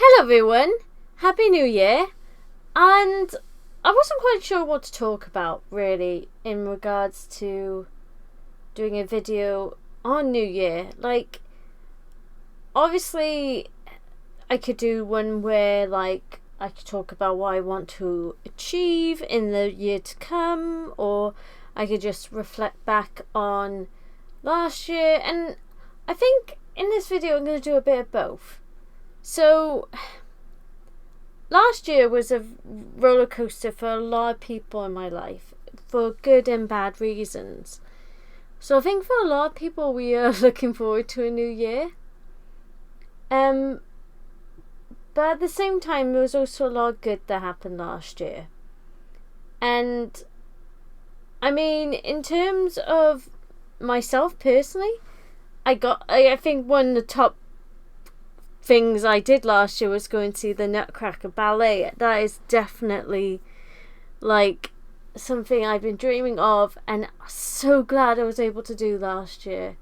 Hello everyone, Happy New Year. And I wasn't quite sure what to talk about really in regards to doing a video on New Year. Like, obviously I could do one where I could talk about what I want to achieve in the year to come, or I could just reflect back on last year. And I think in this video I'm going to do a bit of both. So, last year was a roller coaster for a lot of people in my life, for good and bad reasons. So I think for a lot of people, we are looking forward to a new year. But at the same time, there was also a lot of good that happened last year. And I mean, in terms of myself personally, I think one of the top things I did last year was going to see the Nutcracker Ballet. That is definitely something I've been dreaming of, and I'm so glad I was able to do last year.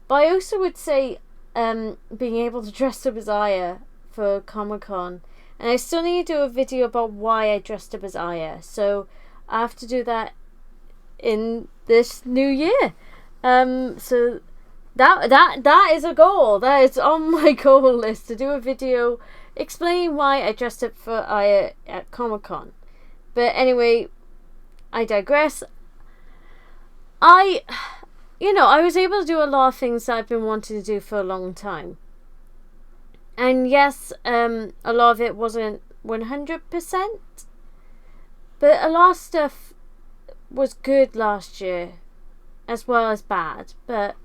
But I also would say being able to dress up as Aya for Comic-Con, and I still need to do a video about why I dressed up as Aya, so I have to do that in this new year. So that is a goal. That is on my goal list, to do a video explaining why I dressed up for Aya at Comic-Con. But anyway, I digress. I was able to do a lot of things that I've been wanting to do for a long time. And yes, a lot of it wasn't 100%, but a lot of stuff was good last year, as well as bad. But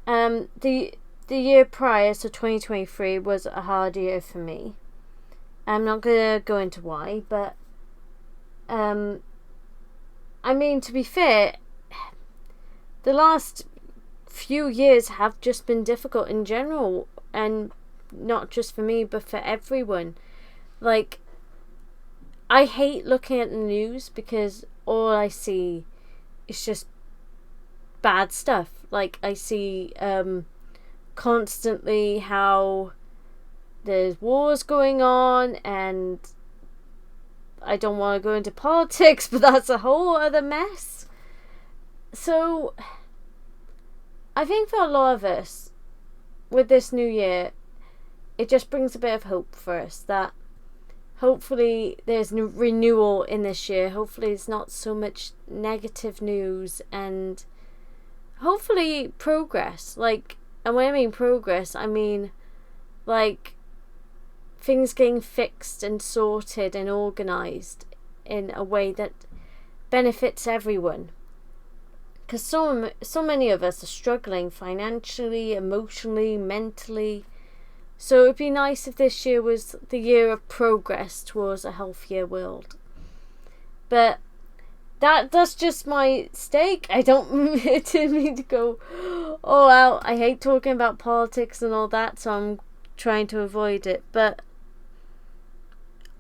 the year prior, so 2023, was a hard year for me. I'm not gonna go into why, but I mean, to be fair, the last few years have just been difficult in general, and not just for me, but for everyone. Like, I hate looking at the news because all I see is just bad stuff. Like, I see constantly how there's wars going on, and I don't want to go into politics, but that's a whole other mess. So I think for a lot of us, with this new year, it just brings a bit of hope for us, that hopefully there's renewal in this year. Hopefully it's not so much negative news, and hopefully progress. And when I mean progress, I mean things getting fixed and sorted and organised in a way that benefits everyone. Because so many of us are struggling financially, emotionally, mentally. So it'd be nice if this year was the year of progress towards a healthier world. But that's just my stake. I don't mean to go, oh well, I hate talking about politics and all that, so I'm trying to avoid it. But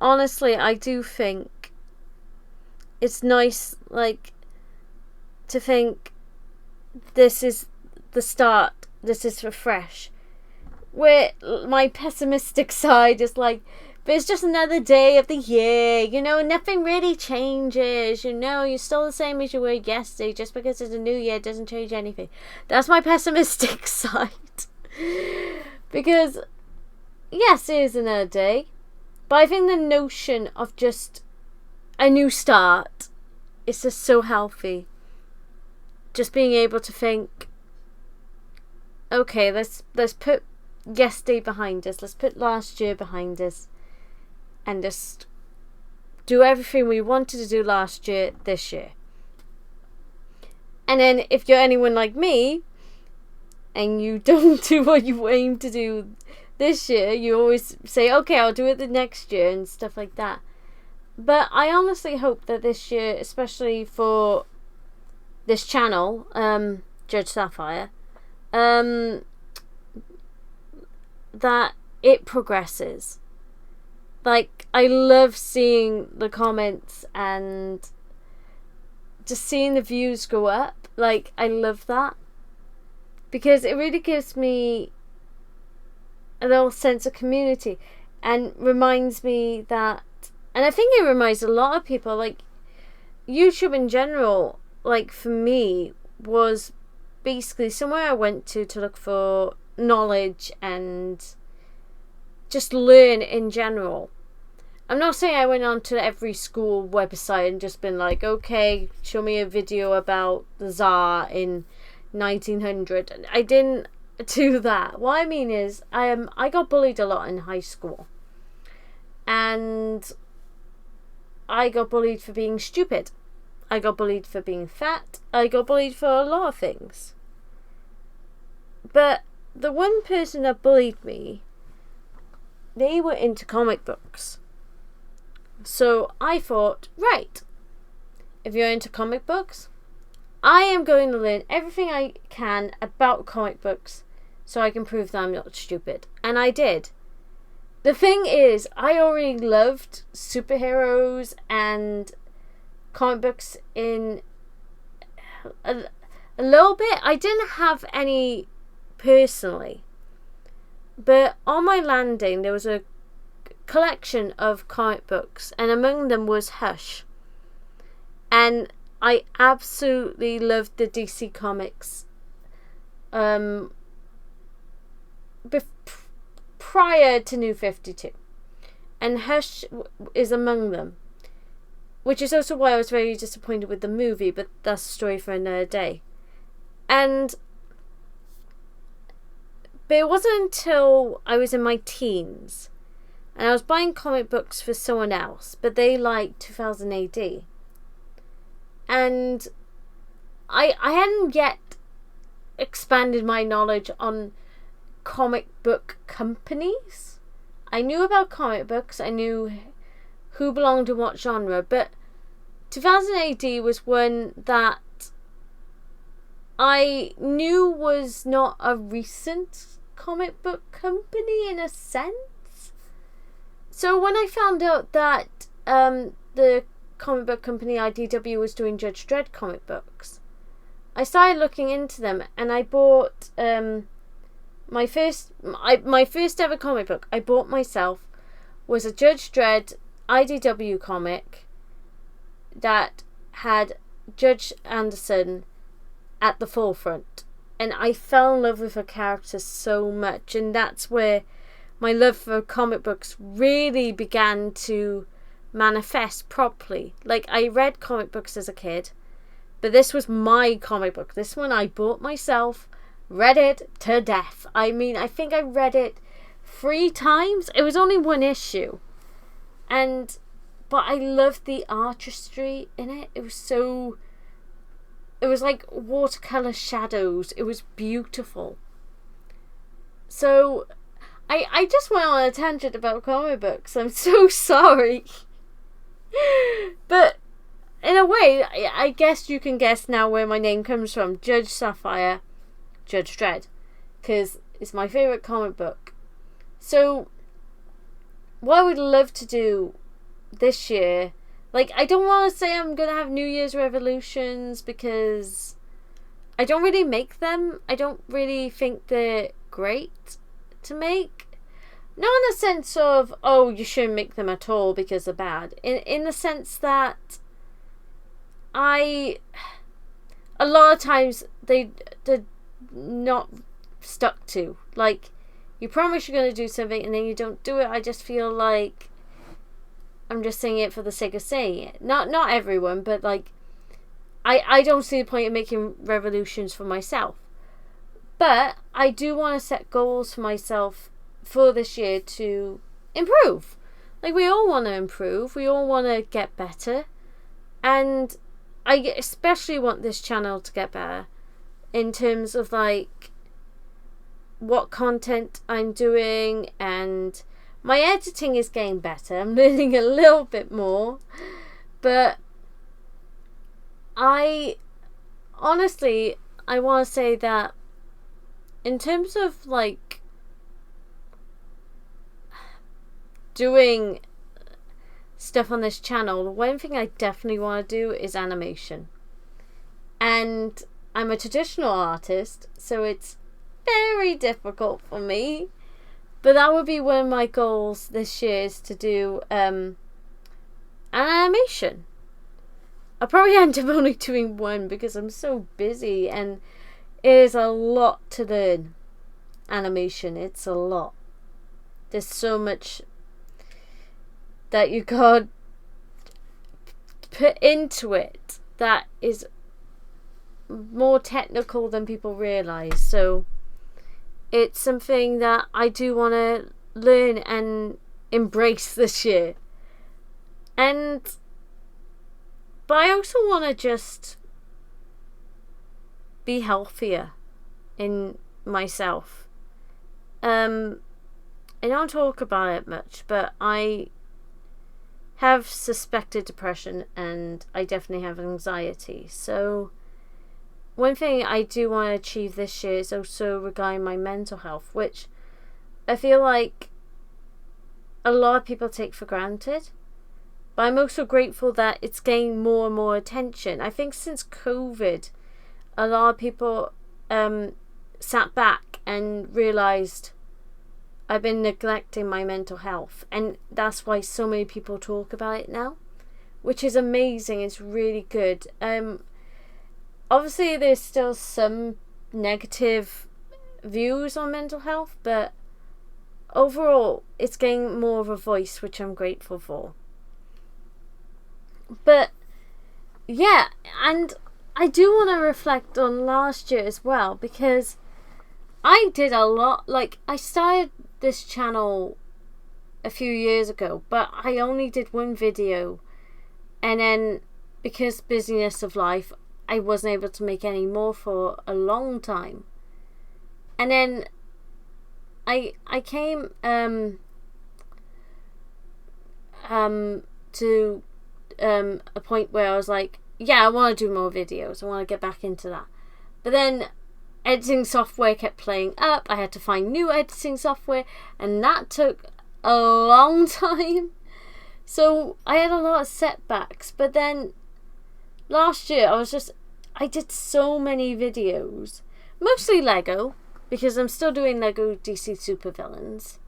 honestly, I do think it's nice, to think this is the start, this is for fresh. Where my pessimistic side is but it's just another day of the year, nothing really changes, you're still the same as you were yesterday. Just because it's a new year doesn't change anything. That's my pessimistic side. Because yes, it is another day, but I think the notion of just a new start is just so healthy. Just being able to think, okay, let's put yesterday behind us, let's put last year behind us, and just do everything we wanted to do last year this year. And then if you're anyone like me and you don't do what you aim to do this year, you always say, okay, I'll do it the next year and stuff like that. But I honestly hope that this year, especially for this channel, Judge Sapphire, that it progresses. I love seeing the comments and just seeing the views go up. I love that, because it really gives me a little sense of community, and reminds me that, and I think it reminds a lot of people, like, YouTube in general, like, for me, was basically somewhere I went to look for knowledge and just learn in general. I'm not saying I went on to every school website and just been like, okay, show me a video about the Tsar in 1900. I didn't do that. What I mean is, I got bullied a lot in high school. And I got bullied for being stupid. I got bullied for being fat. I got bullied for a lot of things. But the one person that bullied me, they were into comic books. So I thought, right, if you're into comic books, I am going to learn everything I can about comic books so I can prove that I'm not stupid. And I did. The thing is, I already loved superheroes and comic books in a little bit. I didn't have any personally. But on my landing, there was a collection of comic books, and among them was Hush. And I absolutely loved the DC Comics prior to New 52. And Hush is among them. Which is also why I was very disappointed with the movie, but that's a story for another day. But it wasn't until I was in my teens, and I was buying comic books for someone else, but they liked 2000 AD. And I hadn't yet expanded my knowledge on comic book companies. I knew about comic books, I knew who belonged to what genre, but 2000 AD was one that I knew was not a recent comic book company in a sense. So when I found out that the comic book company IDW was doing Judge Dredd comic books, I started looking into them, and I bought my first ever comic book I bought myself was a Judge Dredd IDW comic that had Judge Anderson at the forefront, and I fell in love with her character so much, and that's where my love for comic books really began to manifest properly. Like, I read comic books as a kid, but this was my comic book. This one I bought myself, read it to death. I mean, I think I read it 3 times. It was only 1 issue. But I loved the artistry in it. It was like watercolor shadows. It was beautiful. So I just went on a tangent about comic books. I'm so sorry. But in a way, I guess you can guess now where my name comes from. Judge Sapphire, Judge Dredd. Because it's my favourite comic book. So what I would love to do this year, like, I don't want to say I'm going to have New Year's resolutions because I don't really make them. I don't really think they're great to make. Not in the sense of, oh, you shouldn't make them at all because they're bad. In the sense that a lot of times they're not stuck to. Like, you promise you're going to do something and then you don't do it. I just feel like I'm just saying it for the sake of saying it. Not everyone, but like, I don't see the point in making revolutions for myself. But I do want to set goals for myself for this year to improve. Like, we all want to improve. We all want to get better. And I especially want this channel to get better in terms of, like, what content I'm doing, and my editing is getting better. I'm learning a little bit more. But I want to say that in terms of, like, doing stuff on this channel, the one thing I definitely want to do is animation. And I'm a traditional artist, so it's very difficult for me But that would be one of my goals this year, is to do an animation. I'll probably end up only doing one because I'm so busy, and it is a lot to learn. Animation, it's a lot. There's so much that you got put into it that is more technical than people realize. So it's something that I do want to learn and embrace this year. But I also want to just be healthier in myself. I don't talk about it much, but I have suspected depression, and I definitely have anxiety. So one thing I do want to achieve this year is also regarding my mental health, which I feel like a lot of people take for granted. But I'm also grateful that it's getting more and more attention. I think since COVID, a lot of people sat back and realised I've been neglecting my mental health, and that's why so many people talk about it now, which is amazing. It's really good. Obviously there's still some negative views on mental health, but overall it's getting more of a voice, which I'm grateful for. But yeah, and I do want to reflect on last year as well, because I did a lot. Like, I started this channel a few years ago, but I only did one video, and then because busyness of life, I wasn't able to make any more for a long time. And then I came to a point where I was like, yeah, I want to do more videos, I want to get back into that. But then editing software kept playing up. I had to find new editing software, and that took a long time. So I had a lot of setbacks. But then last year I did so many videos, mostly Lego, because I'm still doing Lego DC Supervillains,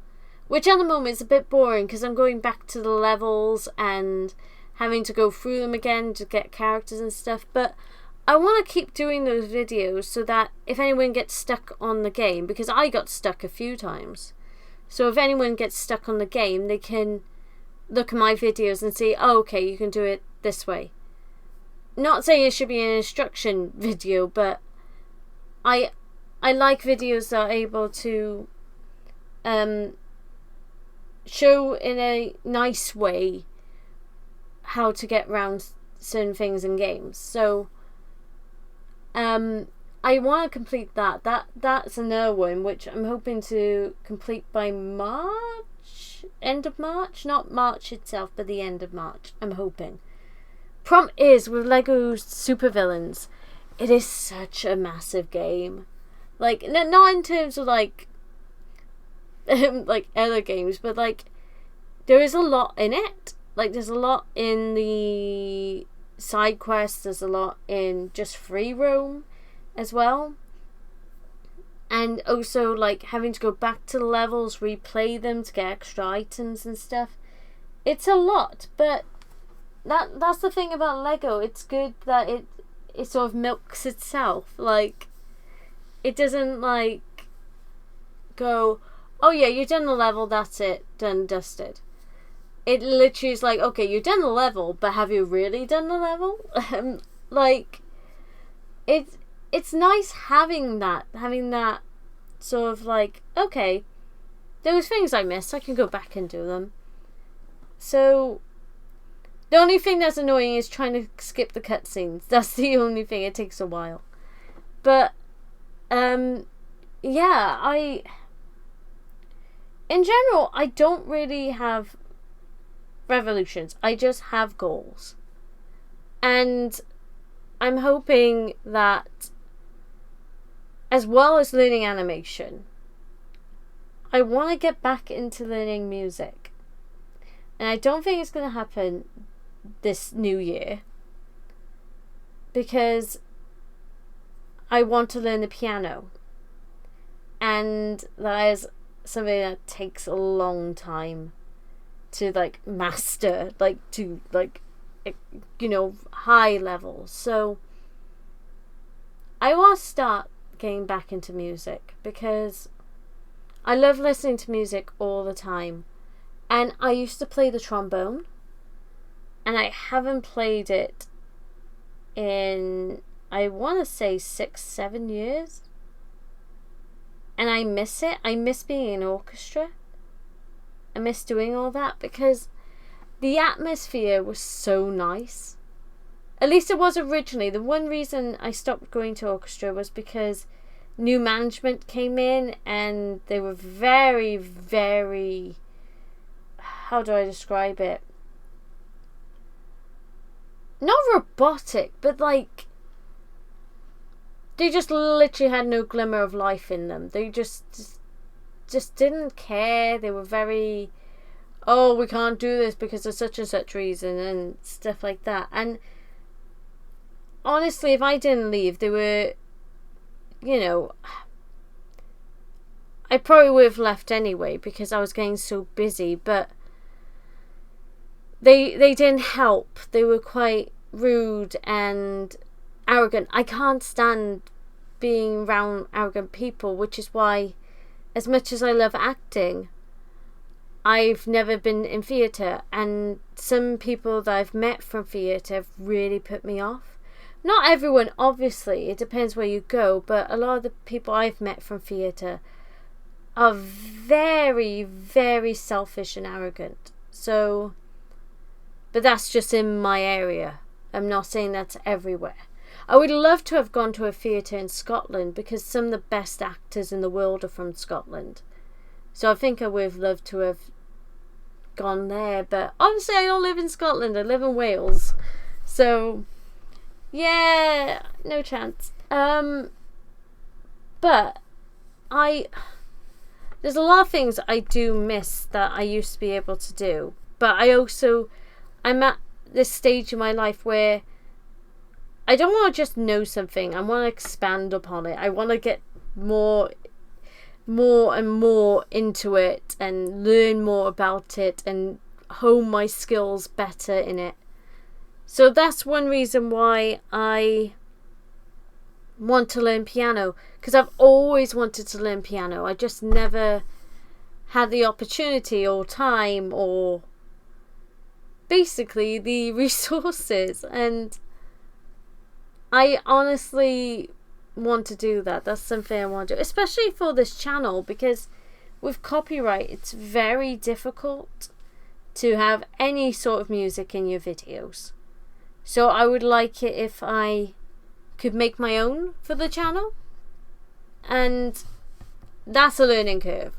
which at the moment is a bit boring because I'm going back to the levels and having to go through them again to get characters and stuff. But I want to keep doing those videos so that if anyone gets stuck on the game, because I got stuck a few times, so if anyone gets stuck on the game, they can look at my videos and see, oh, okay, you can do it this way. Not saying it should be an instruction video, but I like videos that are able to show in a nice way how to get around certain things in games. So I want to complete that. That's another one which I'm hoping to complete by March, end of March, not March itself, but the end of March. I'm hoping. Problem is with Lego Supervillains, it is such a massive game. Like, not in terms of like like other games, but like there is a lot in it. Like, there's a lot in the side quests, there's a lot in just free roam as well, and also like having to go back to the levels, replay them to get extra items and stuff. It's a lot, but that's the thing about Lego. It's good that it sort of milks itself. Like, it doesn't like go, oh yeah, you've done the level, that's it, done, dusted. It literally is like, okay, you've done the level, but have you really done the level? Like, it's nice having that sort of like, okay, there was things I missed, I can go back and do them. So the only thing that's annoying is trying to skip the cutscenes. That's the only thing. It takes a while. But yeah, in general, I don't really have revolutions. I just have goals. And I'm hoping that, as well as learning animation, I want to get back into learning music. And I don't think it's going to happen this new year, because I want to learn the piano. And that is something that takes a long time to like master, like to like, you know, high levels. So I want to start getting back into music because I love listening to music all the time. And I used to play the trombone, and I haven't played it in, I want to say 6-7 years. And I miss it. I miss being in orchestra. I miss doing all that because the atmosphere was so nice. At least it was originally. The one reason I stopped going to orchestra was because new management came in and they were very, very, how do I describe it? Not robotic, but like, they just literally had no glimmer of life in them. They just didn't care. They were very, oh, we can't do this because of such and such reason and stuff like that. And honestly, if I didn't leave, they were, you know, I probably would have left anyway because I was getting so busy, but they didn't help. They were quite rude and arrogant. I can't stand being around arrogant people, which is why, as much as I love acting, I've never been in theatre, and some people that I've met from theatre have really put me off. Not everyone, obviously, it depends where you go, but a lot of the people I've met from theatre are very, very selfish and arrogant. So, but that's just in my area. I'm not saying that's everywhere. I would love to have gone to a theatre in Scotland because some of the best actors in the world are from Scotland. So I think I would have loved to have gone there. But obviously I don't live in Scotland. I live in Wales. So, yeah, no chance. But there's a lot of things I do miss that I used to be able to do. But I'm at this stage in my life where I don't want to just know something. I want to expand upon it. I want to get more and more into it and learn more about it and hone my skills better in it. So that's one reason why I want to learn piano, because I've always wanted to learn piano. I just never had the opportunity or time or basically the resources, and I honestly want to do that. That's something I want to do, especially for this channel, because with copyright it's very difficult to have any sort of music in your videos. So I would like it if I could make my own for the channel, and that's a learning curve,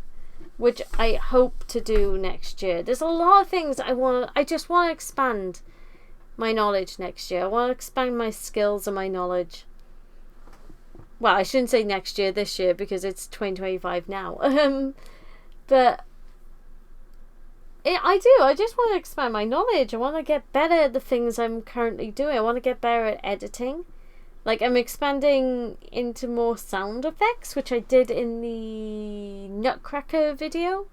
which I hope to do next year. There's a lot of things I just want to expand my knowledge next year. I want to expand my skills and my knowledge. Well, I shouldn't say next year, this year, because it's 2025 now. But I just want to expand my knowledge. I want to get better at the things I'm currently doing. I want to get better at editing. Like, I'm expanding into more sound effects, which I did in the Nutcracker video.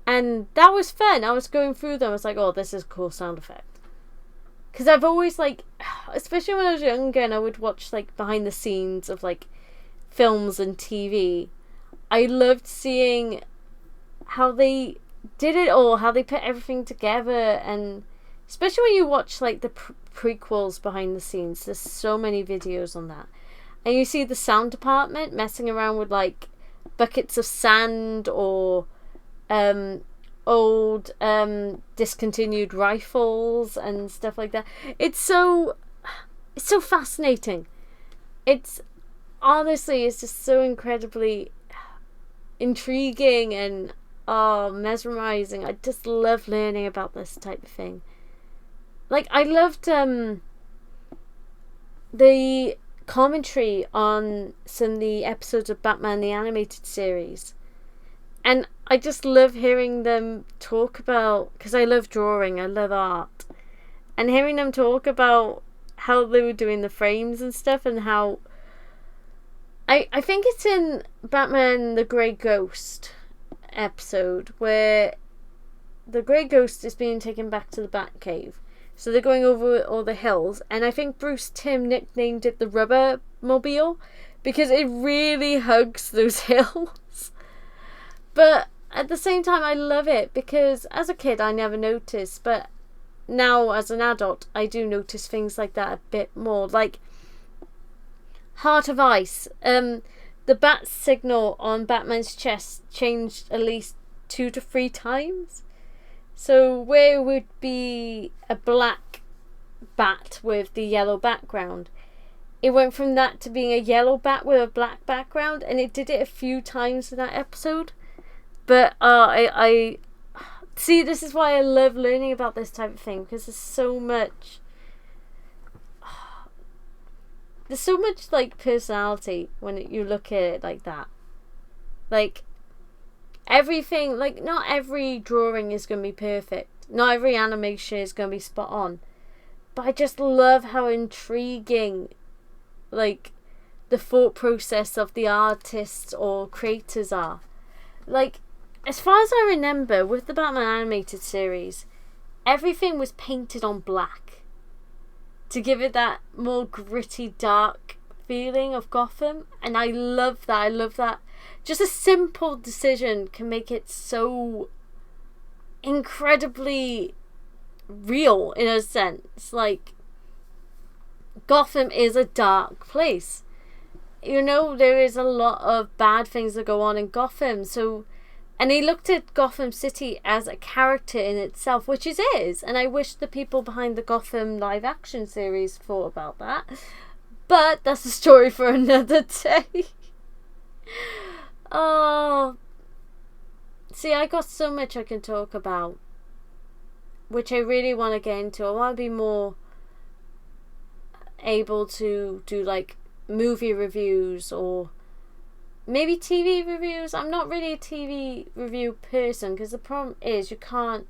And that was fun. I was going through them. I was like, oh, this is a cool sound effect. Because I've always, like, especially when I was younger and I would watch, like, behind the scenes of, like, films and TV, I loved seeing how they did it all, how they put everything together, and especially when you watch, like, the prequels behind the scenes, there's so many videos on that. And you see the sound department messing around with, like, buckets of sand or old discontinued rifles and stuff like that. It's so fascinating. It's just so incredibly intriguing and mesmerizing. I just love learning about this type of thing. Like, I loved the commentary on some of the episodes of Batman the Animated Series. And I just love hearing them talk about, because I love drawing, I love art, and hearing them talk about how they were doing the frames and stuff, and how I think it's in Batman the Grey Ghost episode where the Grey Ghost is being taken back to the Batcave. So they're going over all the hills, and I think Bruce Timm nicknamed it the Rubber Mobile because it really hugs those hills. But at the same time, I love it because as a kid I never noticed, but now as an adult I do notice things like that a bit more. Like Heart of Ice, the bat signal on Batman's chest changed at least 2 to 3 times. So where it would be a black bat with the yellow background, it went from that to being a yellow bat with a black background, and it did it a few times in that episode. But I see, this is why I love learning about this type of thing, because there's so much like personality when you look at it like that. Like everything, like not every drawing is going to be perfect, not every animation is going to be spot on, but I just love how intriguing like the thought process of the artists or creators are. Like, as far as I remember, with the Batman animated series, everything was painted on black to give it that more gritty, dark feeling of Gotham, and I love that. I love that. Just a simple decision can make it so incredibly real in a sense. Like, Gotham is a dark place. You know, there is a lot of bad things that go on in Gotham. So, and he looked at Gotham City as a character in itself, which it is. And I wish the people behind the Gotham live action series thought about that. But that's a story for another day. Oh, see, I got so much I can talk about, which I really want to get into. I want to be more able to do like movie reviews or maybe TV reviews. I'm not really a TV review person because the problem is you can't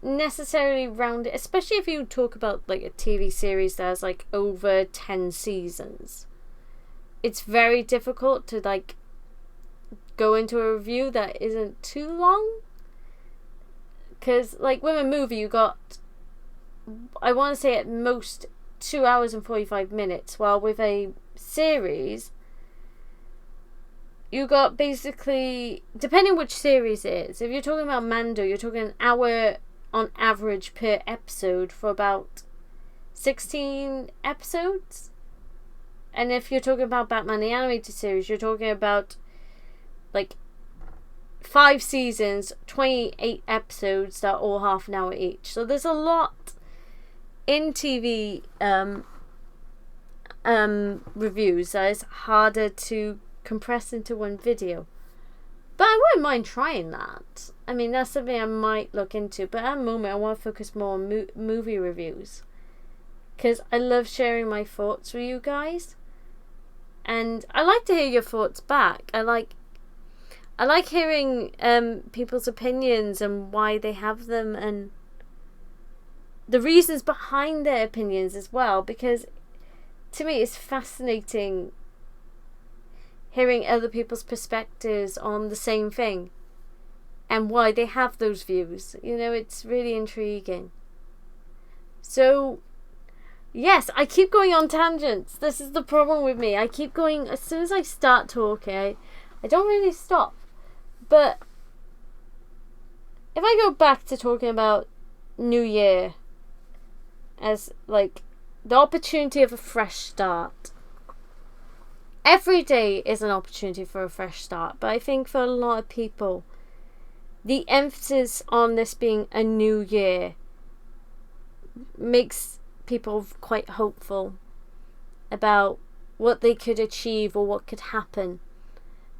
necessarily round it, especially if you talk about like a TV series that has like over 10 seasons. It's very difficult to like go into a review that isn't too long, because like with a movie you got, I want to say at most 2 hours and 45 minutes, while with a series you got basically, depending which series it is, if you're talking about Mando, you're talking an hour on average per episode for about 16 episodes. And if you're talking about Batman the animated series, you're talking about like 5 seasons, 28 episodes that are all half an hour each. So there's a lot in TV reviews that is harder to compress into one video. But I wouldn't mind trying that. I mean, that's something I might look into. But at the moment, I want to focus more on movie reviews, because I love sharing my thoughts with you guys. And I like to hear your thoughts back. I like hearing people's opinions and why they have them, and the reasons behind their opinions as well, because to me it's fascinating hearing other people's perspectives on the same thing and why they have those views. You know, it's really intriguing. So yes, I keep going on tangents. This is the problem with me. I keep going. As soon as I start talking, I don't really stop. But if I go back to talking about New Year as like the opportunity of a fresh start, every day is an opportunity for a fresh start. But I think for a lot of people, the emphasis on this being a new year makes people quite hopeful about what they could achieve or what could happen.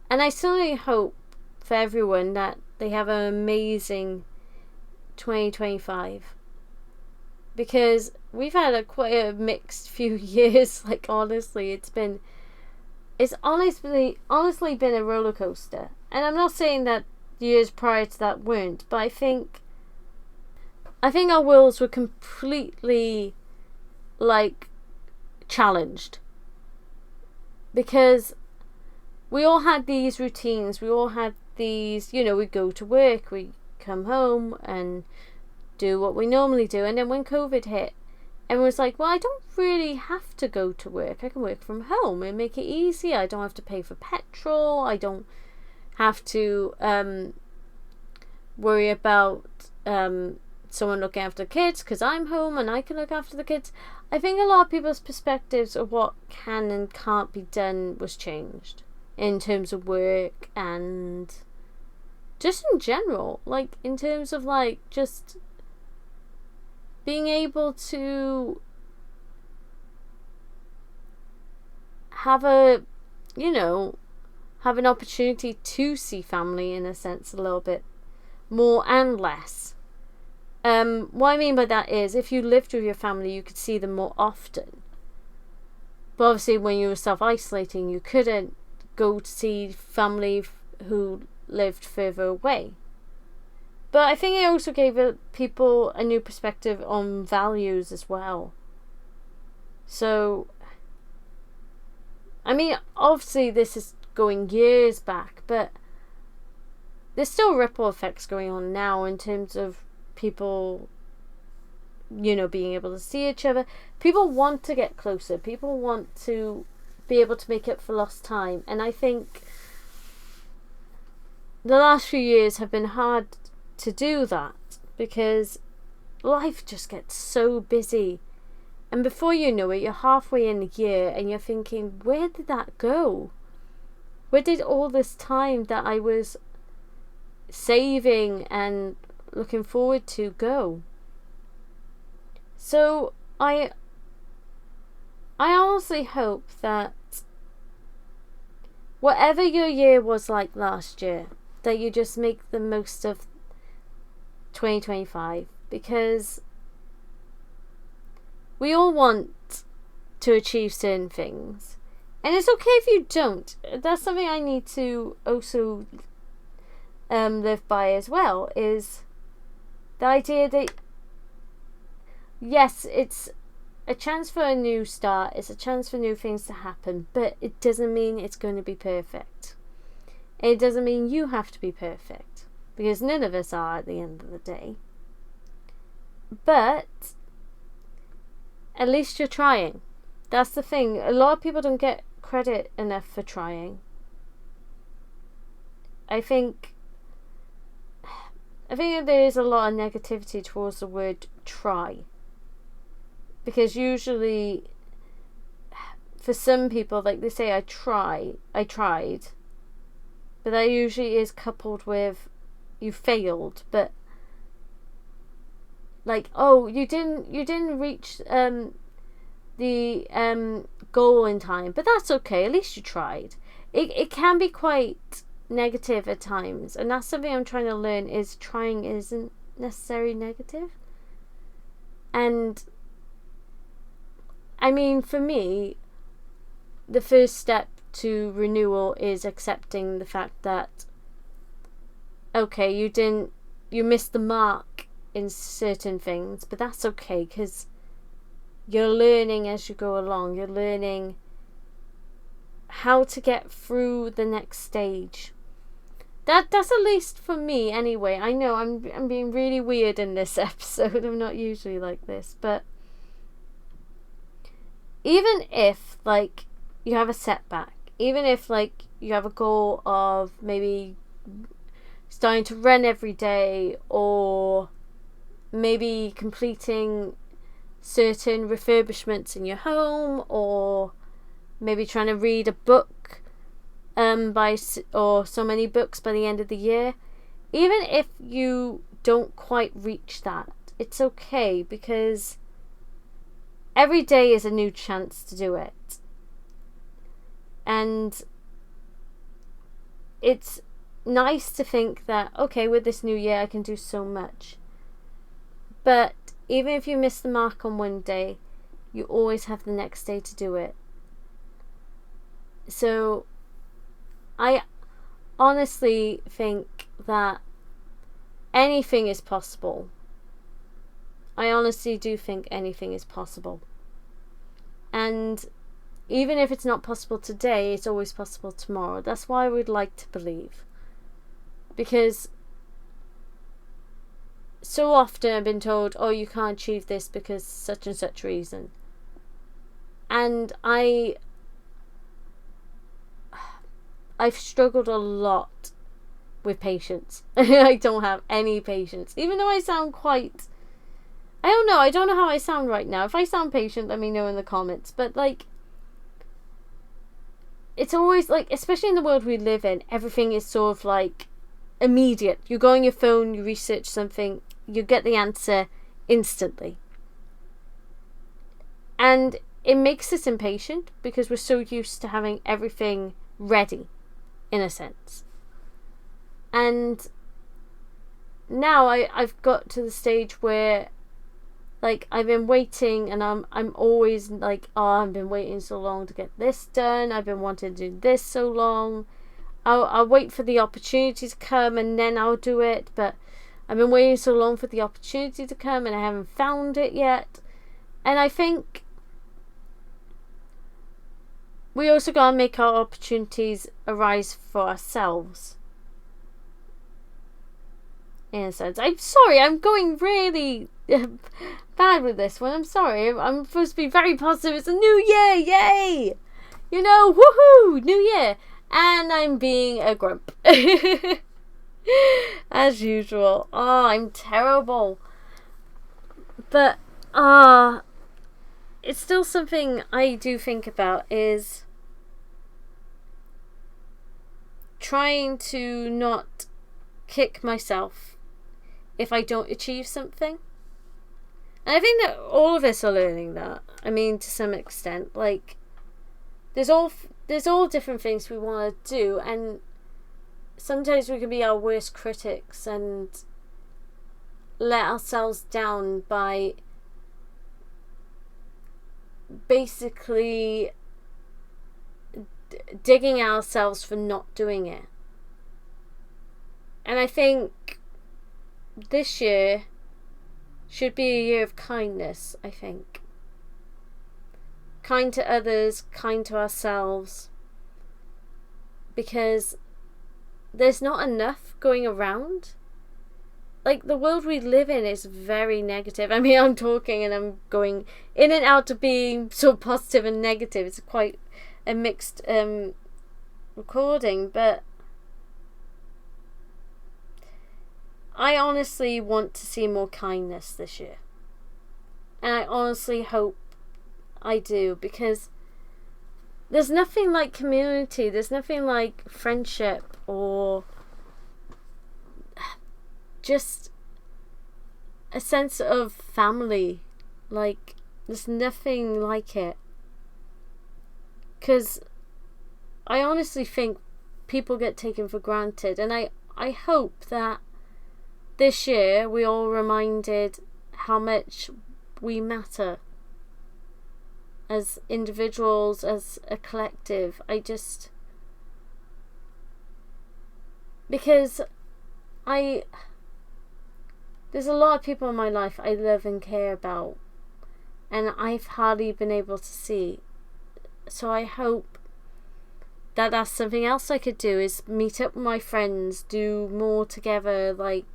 And I certainly hope for everyone that they have an amazing 2025, because we've had quite a mixed few years. Like, honestly, it's honestly been a roller coaster. And I'm not saying that years prior to that weren't, but I think our worlds were completely like challenged, because we all had these routines, we all had these, we go to work, we come home and do what we normally do. And then when COVID hit, everyone was like, well, I don't really have to go to work. I can work from home and make it easy. I don't have to pay for petrol. I don't have to worry about someone looking after the kids because I'm home and I can look after the kids. I think a lot of people's perspectives of what can and can't be done was changed in terms of work and just in general, like in terms of like just being able to have an opportunity to see family in a sense a little bit more and less. What I mean by that is, if you lived with your family, you could see them more often. But obviously, when you were self-isolating, you couldn't go to see family who lived further away. But I think it also gave people a new perspective on values as well. So, I mean, obviously this is going years back, but there's still ripple effects going on now in terms of people, being able to see each other. People want to get closer. People want to be able to make up for lost time. And I think the last few years have been hard to do that because life just gets so busy. And before you know it, you're halfway in the year and you're thinking, where did that go? Where did all this time that I was saving and looking forward to go? So I honestly hope that whatever your year was like last year, that you just make the most of 2025, because we all want to achieve certain things, and it's okay if you don't. That's something I need to also live by as well, is the idea that yes, it's a chance for a new start, it's a chance for new things to happen, but it doesn't mean it's going to be perfect. It doesn't mean you have to be perfect, because none of us are at the end of the day. But at least you're trying. That's the thing. A lot of people don't get credit enough for trying. I think there is a lot of negativity towards the word try. Because usually, for some people, like they say, I tried. But that usually is coupled with, you failed. But, like, oh, you didn't reach the goal in time. But that's okay, at least you tried. It can be quite negative at times. And that's something I'm trying to learn, is trying isn't necessarily negative. And I mean, for me, the first step to renewal is accepting the fact that, okay, you missed the mark in certain things, but that's okay, because you're learning as you go along. You're learning how to get through the next stage. That's at least for me anyway. I know I'm being really weird in this episode. I'm not usually like this, but even if, like, you have a setback, even if, like, you have a goal of maybe starting to run every day, or maybe completing certain refurbishments in your home, or maybe trying to read a book or so many books by the end of the year, even if you don't quite reach that, it's okay, because every day is a new chance to do it. And it's nice to think that, okay, with this new year I can do so much. But even if you miss the mark on one day, you always have the next day to do it. So I honestly think that anything is possible. I honestly do think anything is possible. And even if it's not possible today, it's always possible tomorrow. That's why I would like to believe. Because so often I've been told, oh, you can't achieve this because such and such reason. And I've struggled a lot with patience. I don't have any patience. Even though I sound quite... I don't know how I sound right now. If I sound patient, let me know in the comments. But, like, it's always, like, especially in the world we live in, everything is sort of, like, immediate. You go on your phone, you research something, you get the answer instantly. And it makes us impatient because we're so used to having everything ready, in a sense. And now I've got to the stage where, like, I've been waiting, and I'm always like, oh, I've been waiting so long to get this done. I've been wanting to do this so long. I'll wait for the opportunity to come and then I'll do it. But I've been waiting so long for the opportunity to come and I haven't found it yet. And I think we also gotta make our opportunities arise for ourselves. In a sense. I'm sorry, I'm going really bad with this one. I'm sorry. I'm supposed to be very positive. It's a new year, yay! You know, woohoo! New year! And I'm being a grump. As usual. Oh, I'm terrible. But, it's still something I do think about, is trying to not kick myself if I don't achieve something. And I think that all of us are learning that. I mean, to some extent. Like, there's all different things we want to do, and sometimes we can be our worst critics and let ourselves down by basically digging ourselves for not doing it. And I think this year should be a year of kindness, I think. Kind to others, kind to ourselves. Because there's not enough going around. Like, the world we live in is very negative. I mean, I'm talking and I'm going in and out of being so positive and negative. It's quite a mixed recording, but I honestly want to see more kindness this year. And I honestly hope I do, because there's nothing like community. There's nothing like friendship or just a sense of family. Like, there's nothing like it. Because I honestly think people get taken for granted. And I hope that this year we all reminded how much we matter as individuals, as a collective. Because there's a lot of people in my life I love and care about, and I've hardly been able to see. So I hope that that's something else I could do, is meet up with my friends, do more together, like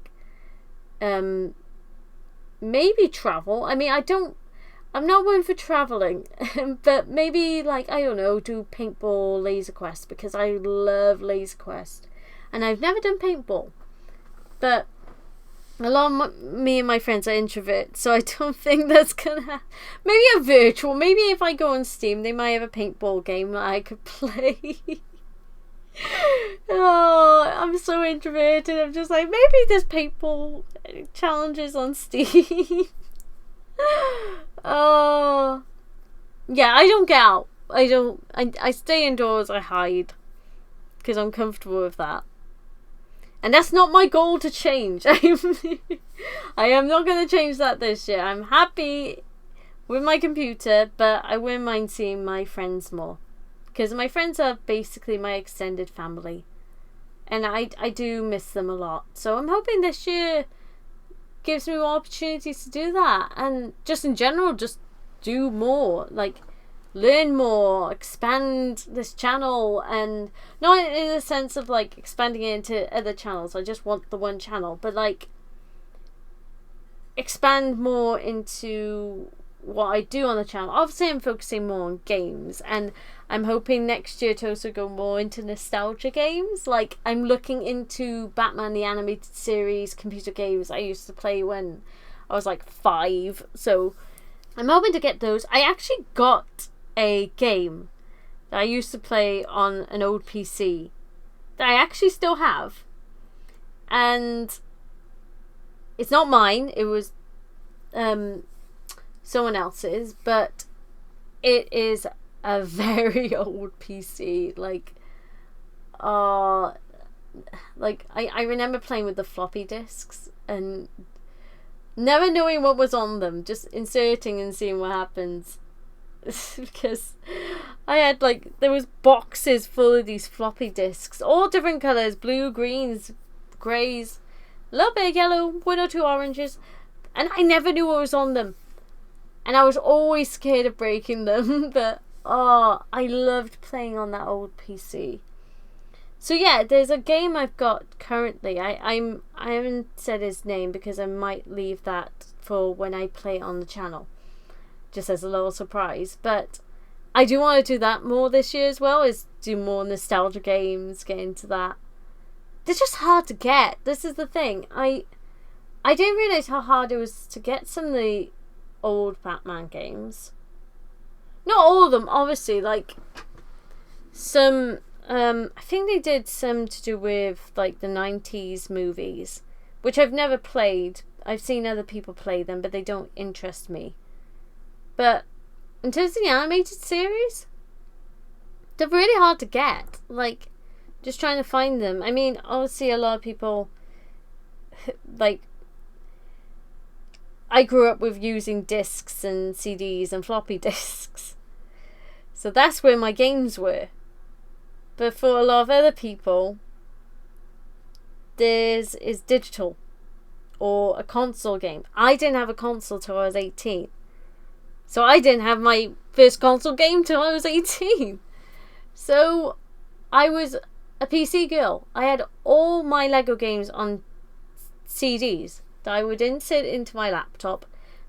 maybe travel. I mean, I'm not one for traveling, but maybe, like, I don't know, do paintball, Laser Quest, because I love Laser Quest, and I've never done paintball. But a lot of me and my friends are introverts, so I don't think that's gonna happen. Maybe a virtual. Maybe if I go on Steam, they might have a paintball game that I could play. Oh, I'm so introverted. I'm just like, maybe there's paintball challenges on Steam. Oh, yeah. I don't get out. I stay indoors. I hide because I'm comfortable with that. And that's not my goal to change. I am not going to change that this year. I'm happy with my computer, but I wouldn't mind seeing my friends more. Because my friends are basically my extended family. And I do miss them a lot. So I'm hoping this year gives me more opportunities to do that. And just in general, just do more. Like, learn more, expand this channel, and not in the sense of like expanding it into other channels. I just want the one channel, but like expand more into what I do on the channel. Obviously, I'm focusing more on games, and I'm hoping next year to also go more into nostalgia games. Like, I'm looking into Batman the Animated Series computer games I used to play when I was like 5. So I'm hoping to get those. I actually got a game that I used to play on an old PC that I actually still have. And it's not mine. It was someone else's, but it is a very old PC. I remember playing with the floppy disks and never knowing what was on them, just inserting and seeing what happens. Because I had there was boxes full of these floppy disks, all different colours, blue, greens, greys, a little bit of yellow, 1 or 2 oranges, and I never knew what was on them. And I was always scared of breaking them, but I loved playing on that old PC. So yeah, there's a game I've got currently. I haven't said his name because I might leave that for when I play it on the channel, just as a little surprise. But I do want to do that more this year as well, is do more nostalgia games, get into that. They're just hard to get. This is the thing. I didn't realise how hard it was to get some of the old Batman games. Not all of them, obviously. Some, I think they did some to do with the 90s movies, which I've never played. I've seen other people play them, but they don't interest me. But in terms of the animated series, they're really hard to get. Just trying to find them. I mean, obviously a lot of people, I grew up with using discs and CDs and floppy disks. So that's where my games were. But for a lot of other people, theirs is digital or a console game. I didn't have a console till I was 18. So I didn't have my first console game till I was 18. So I was a PC girl. I had all my Lego games on CDs that I would insert into my laptop,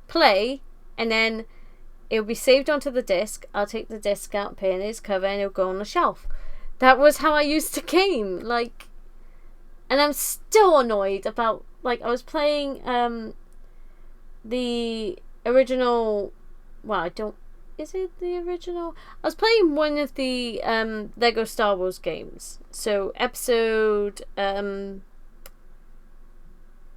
play, and then it would be saved onto the disc. I'll take the disc out, put it in its cover, and it'll go on the shelf. That was how I used to game. And I'm still annoyed about, I was playing the original, is it the original? I was playing one of the Lego Star Wars games. So episode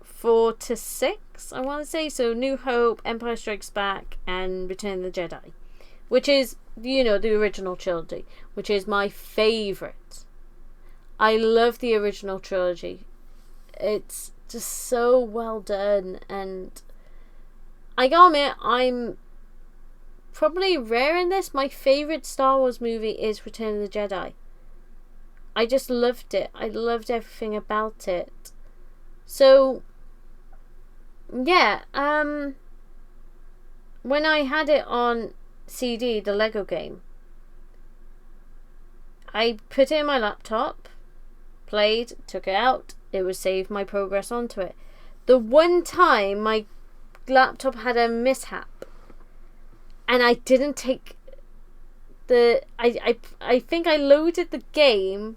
4 to 6, I want to say. So New Hope, Empire Strikes Back, and Return of the Jedi, which is, the original trilogy, which is my favourite. I love the original trilogy. It's just so well done, and I gotta admit, I'm probably rare in this. My favourite Star Wars movie is Return of the Jedi. I just loved it. I loved everything about it. So yeah, when I had it on CD, the Lego game, I put it in my laptop, played, took it out, it would save my progress onto it. The one time my laptop had a mishap and I didn't take I think I loaded the game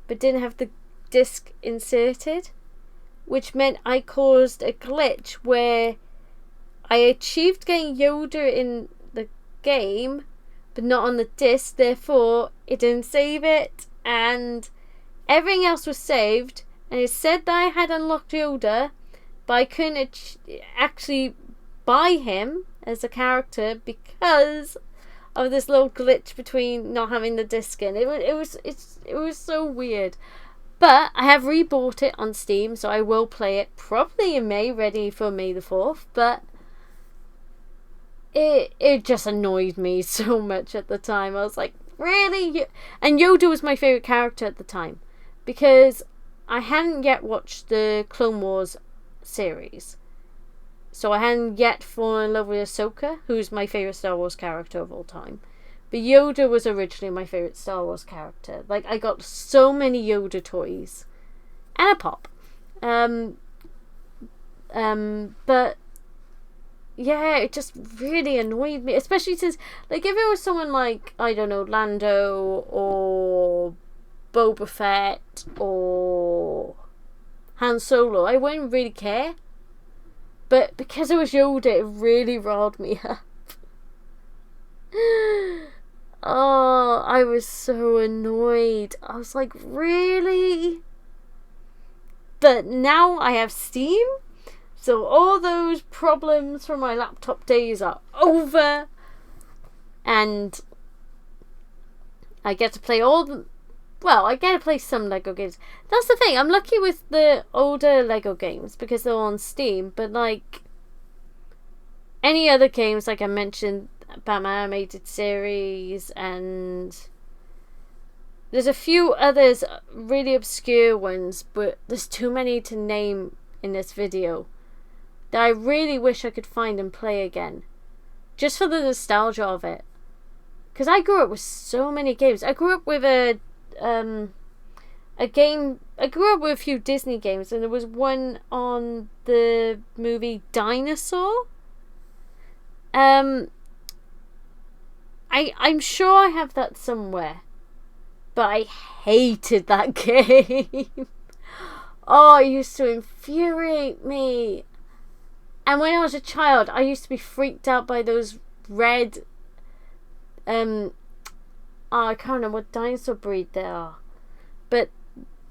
but didn't have the disc inserted, which meant I caused a glitch where I achieved getting Yoda in the game but not on the disc. Therefore it didn't save it, and everything else was saved, and it said that I had unlocked Yoda, but I couldn't actually buy him as a character because of this little glitch between not having the disc in. It was so weird. But I have rebought it on Steam, so I will play it probably in May, ready for May the 4th. But it just annoyed me so much at the time. I was like, really? And Yoda was my favourite character at the time, because I hadn't yet watched the Clone Wars series. So I hadn't yet fallen in love with Ahsoka, who's my favourite Star Wars character of all time. But Yoda was originally my favourite Star Wars character. Like, I got so many Yoda toys. And a pop. But yeah, it just really annoyed me. Especially since, like, if it was someone like, I don't know, Lando or Boba Fett or Han Solo, I wouldn't really care. But because it was Yoda, it really riled me up. Oh, I was so annoyed. I was like, really? But now I have Steam, so all those problems from my laptop days are over. And I get to play I get to play some Lego games. That's the thing, I'm lucky with the older Lego games because they're on Steam, but like any other games, like I mentioned, Batman Animated Series, and there's a few others, really obscure ones, but there's too many to name in this video that I really wish I could find and play again, just for the nostalgia of it. Because I grew up with so many games. I grew up with a game. I grew up with a few Disney games, and there was one on the movie Dinosaur. I'm sure I have that somewhere, but I hated that game. Oh, it used to infuriate me. And when I was a child, I used to be freaked out by those red, I can't remember what dinosaur breed they are, but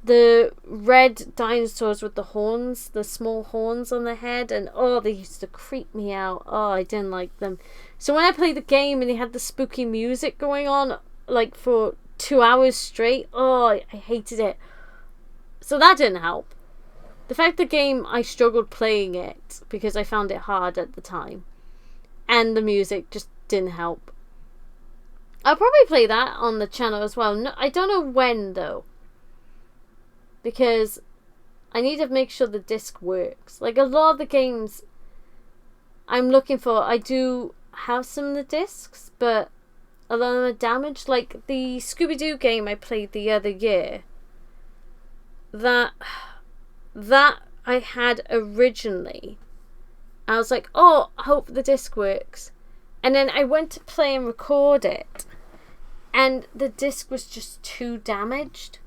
the red dinosaurs with the horns, the small horns on their head, and they used to creep me out. I didn't like them. So when I played the game and they had the spooky music going on, like for 2 hours straight, I hated it. So that didn't help. The fact the game, I struggled playing it because I found it hard at the time, and the music just didn't help. I'll probably play that on the channel as well. No, I don't know when though, because I need to make sure the disc works. Like a lot of the games I'm looking for, I do have some of the discs, but a lot of them are damaged. Like the Scooby-Doo game I played the other year, that I had originally. I was like, I hope the disc works. And then I went to play and record it, and the disc was just too damaged.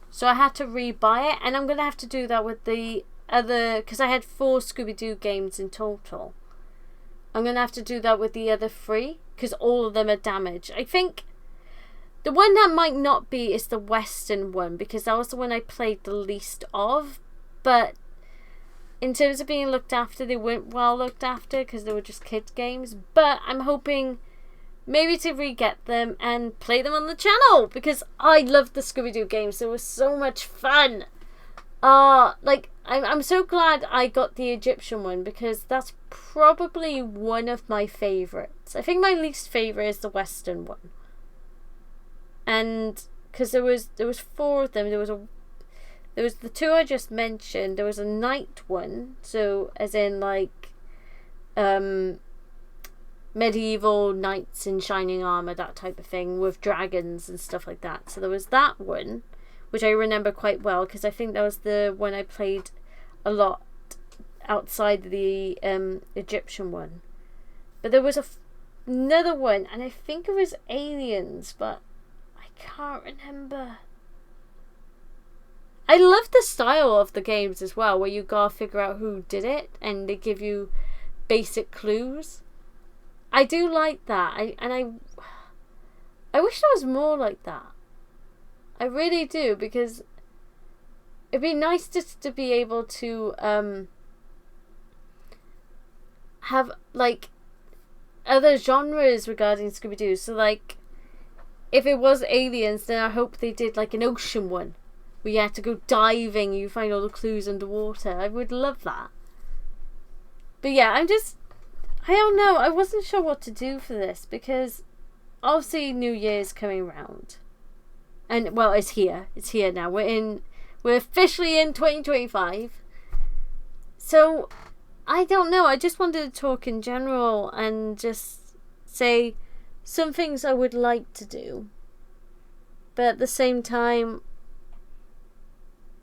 So I had to rebuy it, and I'm going to have to do that with the other, because I had 4 Scooby-Doo games in total. I'm going to have to do that with the other 3, because all of them are damaged. I think the one that might not be is the Western one, because that was the one I played the least of. But in terms of being looked after, they weren't well looked after, because they were just kids games. But I'm hoping maybe to re-get them and play them on the channel, because I loved the Scooby-Doo games. They were so much fun. I'm so glad I got the Egyptian one, because that's probably one of my favourites. I think my least favourite is the Western one. And because there was 4 of them. There was the 2 I just mentioned. There was a night one, so as in like medieval knights in shining armor, that type of thing, with dragons and stuff like that. So there was that one, which I remember quite well, because I think that was the one I played a lot outside the Egyptian one. But there was another one, and I think it was Aliens, but I can't remember. I love the style of the games as well, where you gotta figure out who did it, and they give you basic clues. I do like that. I wish there was more like that. I really do, because it'd be nice just to be able to have like other genres regarding Scooby-Doo. So like if it was Aliens, then I hope they did like an ocean one where you had to go diving, you find all the clues underwater. I would love that. But yeah, I don't know, I wasn't sure what to do for this, because obviously New Year's coming around. And well, it's here now. We're officially in 2025. So I don't know, I just wanted to talk in general and just say some things I would like to do, but at the same time,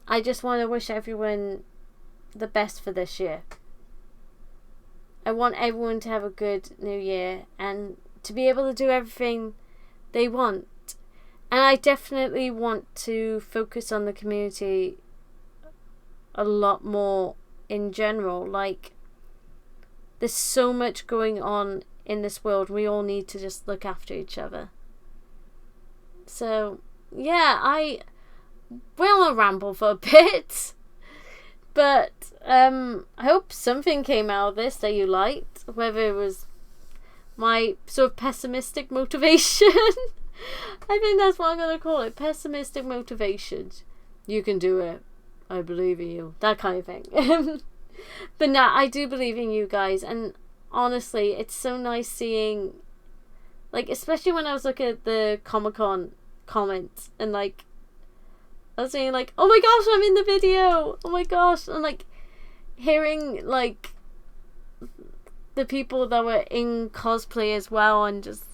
I just want to wish everyone the best for this year. I want everyone to have a good new year and to be able to do everything they want. And I definitely want to focus on the community a lot more in general. Like, there's so much going on in this world. We all need to just look after each other. So, yeah, we're on a ramble for a bit. But I hope something came out of this that you liked. Whether it was my sort of pessimistic motivation. I think that's what I'm going to call it. Pessimistic motivation. You can do it. I believe in you. That kind of thing. But nah, I do believe in you guys. And honestly, it's so nice seeing, like, especially when I was looking at the Comic-Con comments and, like, I was saying, like, oh my gosh, I'm in the video. Oh my gosh. And, like, hearing, like, the people that were in cosplay as well, and just,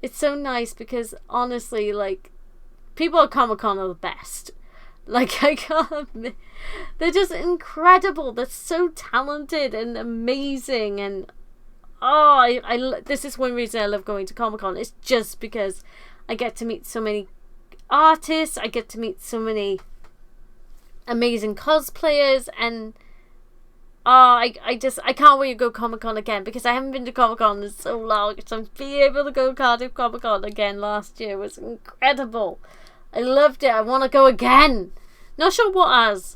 it's so nice because honestly, like, people at Comic-Con are the best. Like, I can't, they're just incredible. They're so talented and amazing. And this is one reason I love going to Comic-Con. It's just because I get to meet so many artists. I get to meet so many amazing cosplayers. And I can't wait to go Comic-Con again, because I haven't been to Comic-Con in so long. So being able to go Cardiff Comic-Con again last year was incredible. I loved it. I want to go again. Not sure what as.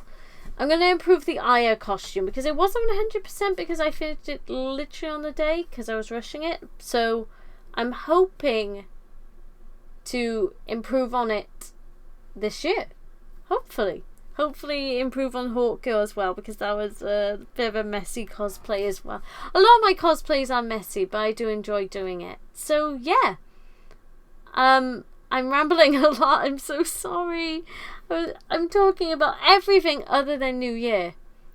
I'm going to improve the Aya costume, because it wasn't 100% because I finished it literally on the day because I was rushing it. So I'm hoping to improve on it this year. Hopefully improve on Hawkgirl as well, because that was a bit of a messy cosplay as well. A lot of my cosplays are messy, but I do enjoy doing it. So yeah. I'm rambling a lot. I'm so sorry. I'm talking about everything other than New Year.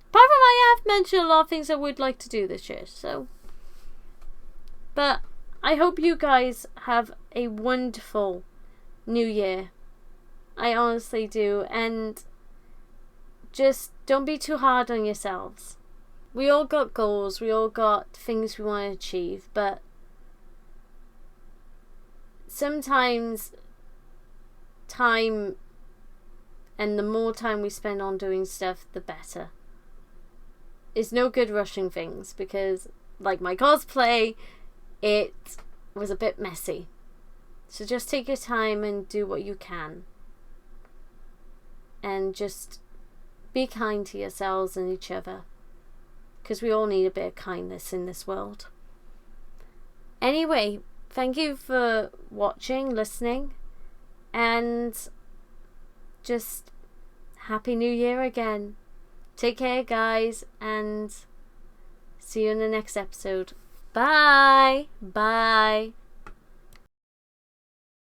Apart from, I have mentioned a lot of things I would like to do this year. So, but I hope you guys have a wonderful New Year. I honestly do. And just don't be too hard on yourselves. We all got goals. We all got things we want to achieve. But sometimes time, and the more time we spend on doing stuff, the better. It's no good rushing things, because like my cosplay, it was a bit messy. So just take your time and do what you can. And just be kind to yourselves and each other, because we all need a bit of kindness in this world. Anyway, thank you for watching, listening, and just Happy New Year again. Take care, guys, and see you in the next episode. Bye. Bye.